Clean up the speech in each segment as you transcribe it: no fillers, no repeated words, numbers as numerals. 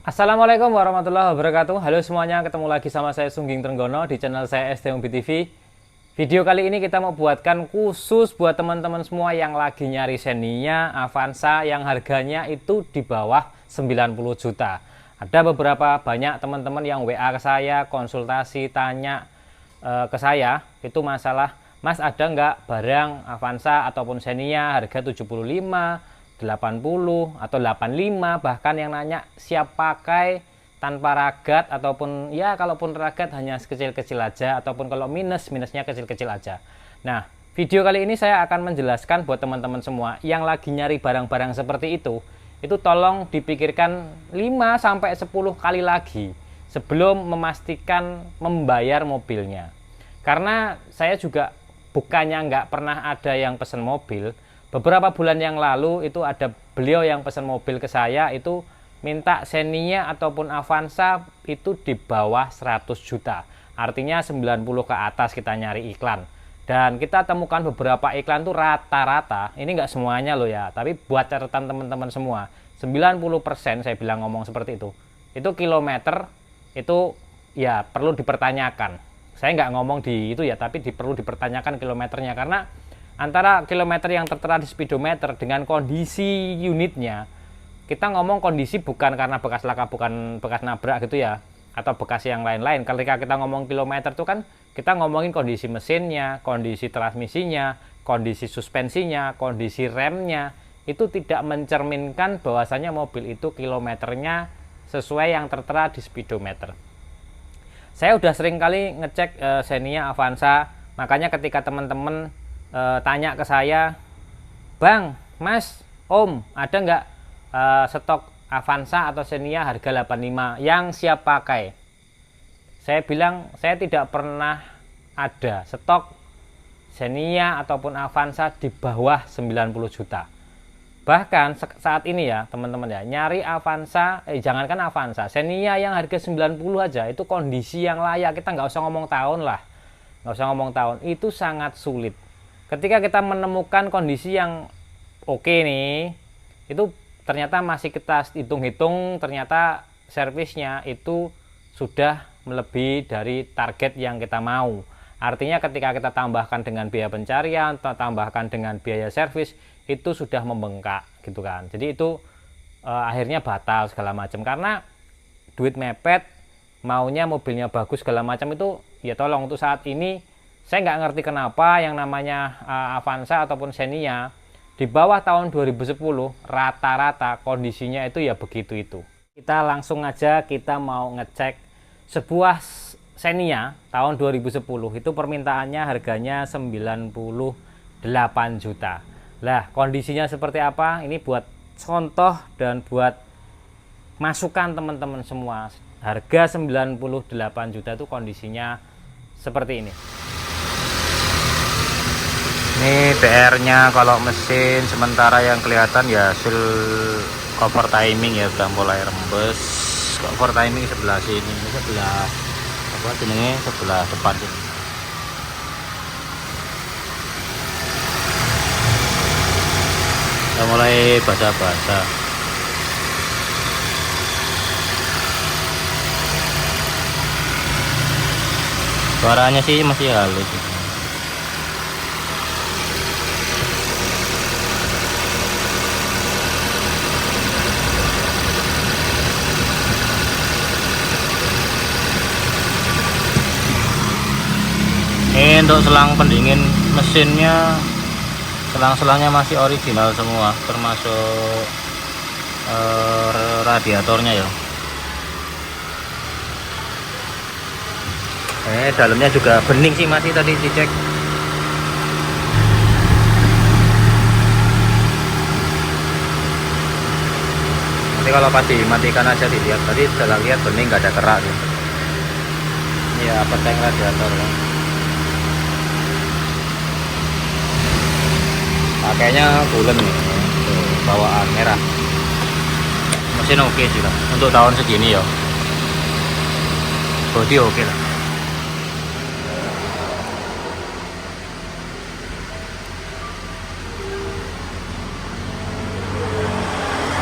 Assalamualaikum warahmatullahi wabarakatuh. Halo semuanya, ketemu lagi sama saya Sungging Trenggono di channel saya ST Hobi TV. Video kali ini kita mau buatkan khusus buat teman-teman semua yang lagi nyari Xenia Avanza yang harganya itu di bawah 90 juta. Ada beberapa banyak teman-teman yang WA ke saya, konsultasi, tanya ke saya, itu masalah, Mas ada nggak barang Avanza ataupun Xenia harga 75, 80 atau 85, bahkan yang nanya siap pakai tanpa ragat ataupun ya kalaupun ragat hanya sekecil-kecil aja ataupun kalau minusnya kecil-kecil aja. Nah, video kali ini saya akan menjelaskan buat teman-teman semua yang lagi nyari barang-barang seperti itu tolong dipikirkan 5 sampai 10 kali lagi sebelum memastikan membayar mobilnya. Karena saya juga bukannya nggak pernah ada yang pesen mobil. Beberapa bulan yang lalu itu ada beliau yang pesan mobil ke saya itu minta Xenia ataupun Avanza itu di bawah 100 juta. Artinya 90 ke atas kita nyari iklan. Dan kita temukan beberapa iklan tuh rata-rata, ini nggak semuanya loh ya, tapi buat catatan teman-teman semua, 90% saya bilang ngomong seperti itu kilometer itu ya perlu dipertanyakan. Saya nggak ngomong di itu ya, tapi perlu dipertanyakan kilometernya karena antara kilometer yang tertera di speedometer dengan kondisi unitnya, kita ngomong kondisi bukan karena bekas laka, bukan bekas nabrak gitu ya, atau bekas yang lain-lain. Ketika kita ngomong kilometer itu kan kita ngomongin kondisi mesinnya, kondisi transmisinya, kondisi suspensinya, kondisi remnya. Itu tidak mencerminkan bahwasanya mobil itu kilometernya sesuai yang tertera di speedometer. Saya udah sering kali ngecek Xenia Avanza, makanya ketika teman-teman tanya ke saya, Bang, Mas, Om, ada nggak stok Avanza atau Xenia harga 85 yang siap pakai? Saya bilang saya tidak pernah ada stok Xenia ataupun Avanza di bawah 90 juta. Bahkan saat ini ya teman-teman ya, nyari Avanza, jangankan Avanza, Xenia yang harga 90 aja itu kondisi yang layak, kita nggak usah ngomong tahun lah, nggak usah ngomong tahun, itu sangat sulit. Ketika kita menemukan kondisi yang oke nih, itu ternyata masih kita hitung-hitung, ternyata servisnya itu sudah melebihi dari target yang kita mau. Artinya ketika kita tambahkan dengan biaya pencarian, tambahkan dengan biaya servis, itu sudah membengkak gitu kan. Jadi itu akhirnya batal segala macam karena duit mepet, maunya mobilnya bagus segala macam itu ya tolong untuk saat ini. Saya nggak ngerti kenapa yang namanya Avanza ataupun Xenia di bawah tahun 2010 rata-rata kondisinya itu ya begitu itu. Kita langsung aja kita mau ngecek sebuah Xenia tahun 2010 itu permintaannya harganya 98 juta. Lah kondisinya seperti apa? Ini buat contoh dan buat masukan teman-teman semua. Harga 98 juta itu kondisinya seperti ini. Ini PR-nya kalau mesin sementara yang kelihatan ya hasil cover timing ya udah mulai rembes. Cover timing sebelah sini, ini sebelah apa jenenge, sebelah depan sini. Udah mulai basah-basah. Suaranya sih masih halus. Ini untuk selang pendingin mesinnya, selang-selangnya masih original semua, termasuk radiatornya ya. Dalamnya juga bening sih, masih tadi dicek. Nanti kalau pas dimatikan aja dilihat, tadi sudah lihat bening, nggak ada kerak gitu. Ya peteng radiator ya. Pakainya bulan nih, bawaan merah. Mesin oke sih lah untuk tahun segini ya. Bodi oke lah.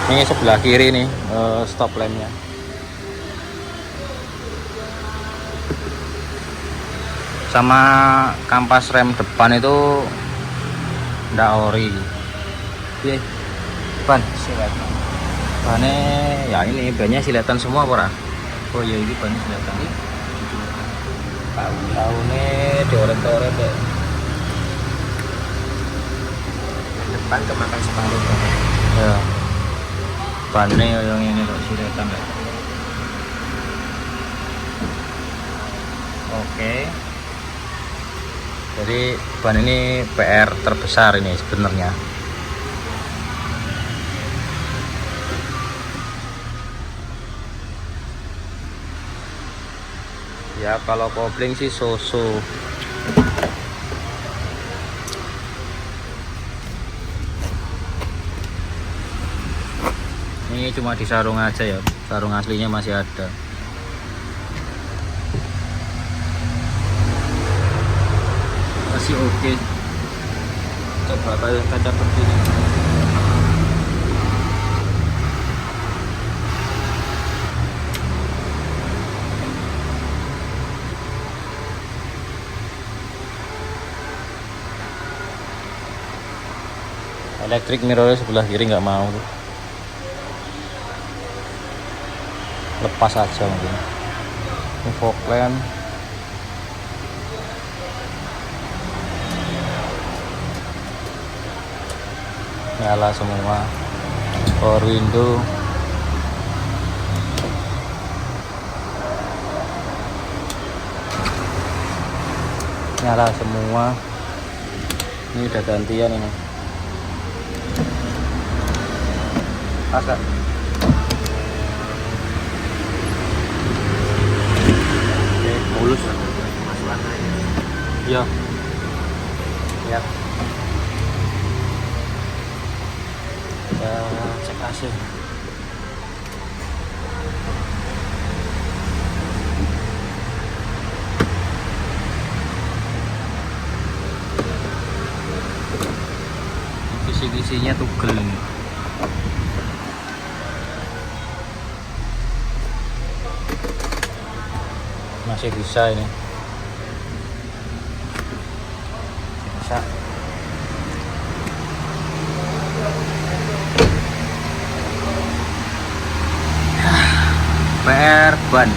Ini sebelah kiri nih stop lampnya. sama kampas rem depan itu ndak ori. Piye? Ban siletan. Bannya ya ini bannya siletan semua ora? Oh ya ini bannya siletan. Tahunnya dioret-oret deh. Depan kemakan separuh. Ya. Bannya yang ini kok siletan deh. Oke. Jadi ban ini PR terbesar ini sebenarnya. Ya kalau kopling sih so-so. Ini cuma di sarung aja ya, sarung aslinya masih ada. Masih oke. Coba kaca begini. Elektrik mirrornya sebelah kiri nggak mau tuh. Lepas aja mungkin. Ini fog lamp. Nyala semua. Power window. Nyala semua. Ini udah gantian ini. Pas gak? Oke, mulus. Mas warnanya. Iya. Ya. Kita cek AC. Kisi-kisinya tugel ini. Masih bisa ini. Bisa. PR ban.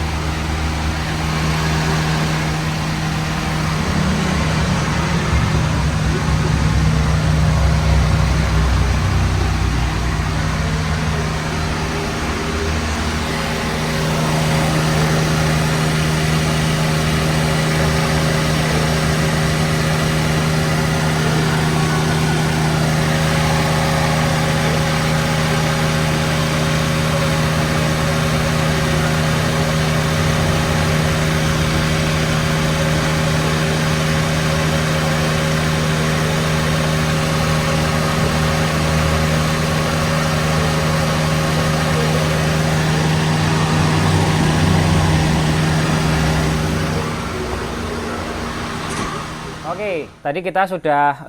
Oke, tadi kita sudah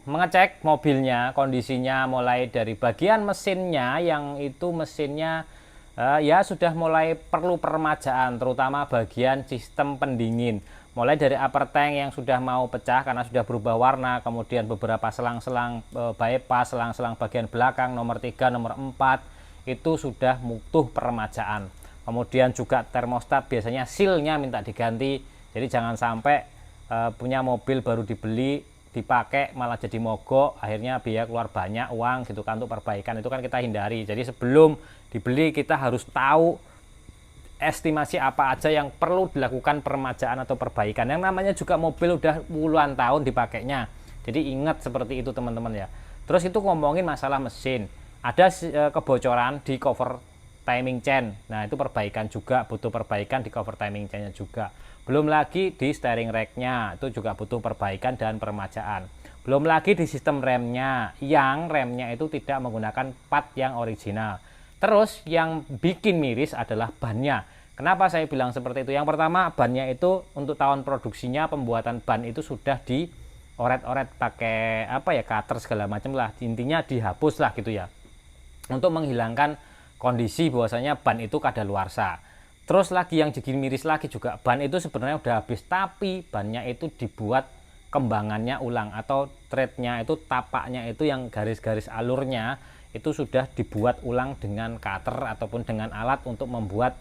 mengecek mobilnya, kondisinya mulai dari bagian mesinnya yang itu mesinnya ya sudah mulai perlu peremajaan, terutama bagian sistem pendingin. Mulai dari upper tank yang sudah mau pecah karena sudah berubah warna, kemudian beberapa selang-selang bypass, selang-selang bagian belakang nomor 3, nomor 4 itu sudah butuh peremajaan. Kemudian juga termostat biasanya sealnya minta diganti, jadi jangan sampai punya mobil baru dibeli dipakai malah jadi mogok, akhirnya biaya keluar banyak uang gitu kan untuk perbaikan, itu kan kita hindari. Jadi sebelum dibeli kita harus tahu estimasi apa aja yang perlu dilakukan peremajaan atau perbaikan. Yang namanya juga mobil udah puluhan tahun dipakainya, jadi ingat seperti itu teman-teman ya. Terus itu ngomongin masalah mesin, ada kebocoran di cover timing chain. Nah itu perbaikan juga, butuh perbaikan di cover timing chainnya juga. Belum lagi di steering racknya, itu juga butuh perbaikan dan peremajaan. Belum lagi di sistem remnya, yang remnya itu tidak menggunakan part yang original. Terus yang bikin miris adalah bannya. Kenapa saya bilang seperti itu? Yang pertama, bannya itu untuk tahun produksinya, pembuatan ban itu sudah dioret-oret pakai apa ya, cutter segala macam lah. Intinya dihapus lah gitu ya, untuk menghilangkan kondisi bahwasanya ban itu kadaluarsa. Terus lagi yang jadi miris lagi juga, ban itu sebenarnya udah habis, tapi bannya itu dibuat kembangannya ulang, atau threadnya itu, tapaknya itu yang garis-garis alurnya itu sudah dibuat ulang dengan cutter ataupun dengan alat untuk membuat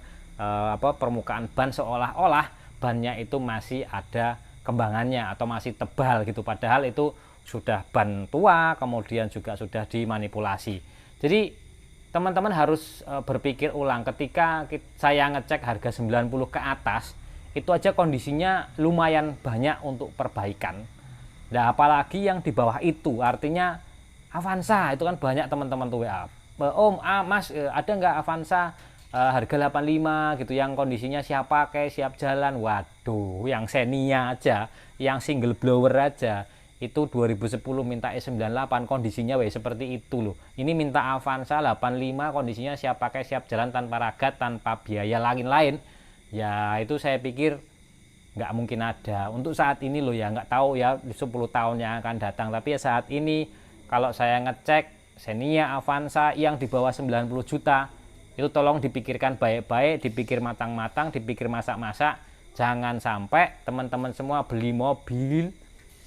permukaan ban seolah-olah bannya itu masih ada kembangannya atau masih tebal gitu, padahal itu sudah ban tua, kemudian juga sudah dimanipulasi. Jadi teman-teman harus berpikir ulang ketika saya ngecek harga 90 ke atas, itu aja kondisinya lumayan banyak untuk perbaikan. Nah, apalagi yang di bawah itu, artinya Avanza itu kan banyak teman-teman tuh WA. Om, Mas, ada nggak Avanza harga 85 gitu yang kondisinya siap pakai, siap jalan? Waduh, yang Xenia aja, yang single blower aja itu 2010 minta E98 kondisinya seperti itu loh. Ini minta Avanza 85 kondisinya siap pakai, siap jalan, tanpa ragat, tanpa biaya lain-lain. Ya itu saya pikir nggak mungkin ada untuk saat ini loh ya, nggak tahu ya di 10 tahun yang akan datang, tapi ya saat ini kalau saya ngecek Xenia, Avanza yang di bawah 90 juta itu tolong dipikirkan baik-baik, dipikir matang-matang, dipikir masak-masak. Jangan sampai teman-teman semua beli mobil,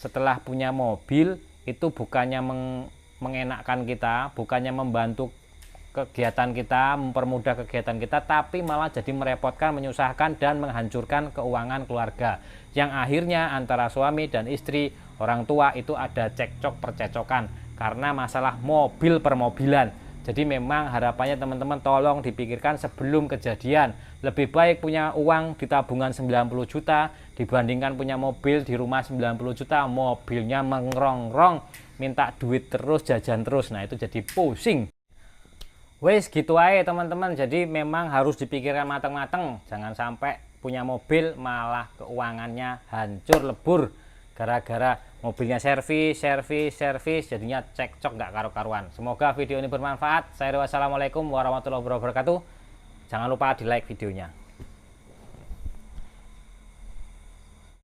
setelah punya mobil itu bukannya mengenakkan kita, bukannya membantu kegiatan kita, mempermudah kegiatan kita, tapi malah jadi merepotkan, menyusahkan, dan menghancurkan keuangan keluarga, yang akhirnya antara suami dan istri, orang tua itu ada cekcok percecokan karena masalah mobil permobilan. Jadi memang harapannya teman-teman tolong dipikirkan sebelum kejadian. Lebih baik punya uang di tabungan 90 juta dibandingkan punya mobil di rumah 90 juta, mobilnya mengerongrong, minta duit terus, jajan terus. Nah, itu jadi pusing. Wes gitu aja teman-teman. Jadi memang harus dipikirkan matang-matang. Jangan sampai punya mobil malah keuangannya hancur lebur gara-gara mobilnya servis jadinya cekcok nggak karu-karuan. Semoga video ini bermanfaat. Saya Wassalamualaikum warahmatullahi wabarakatuh. Jangan lupa di like videonya.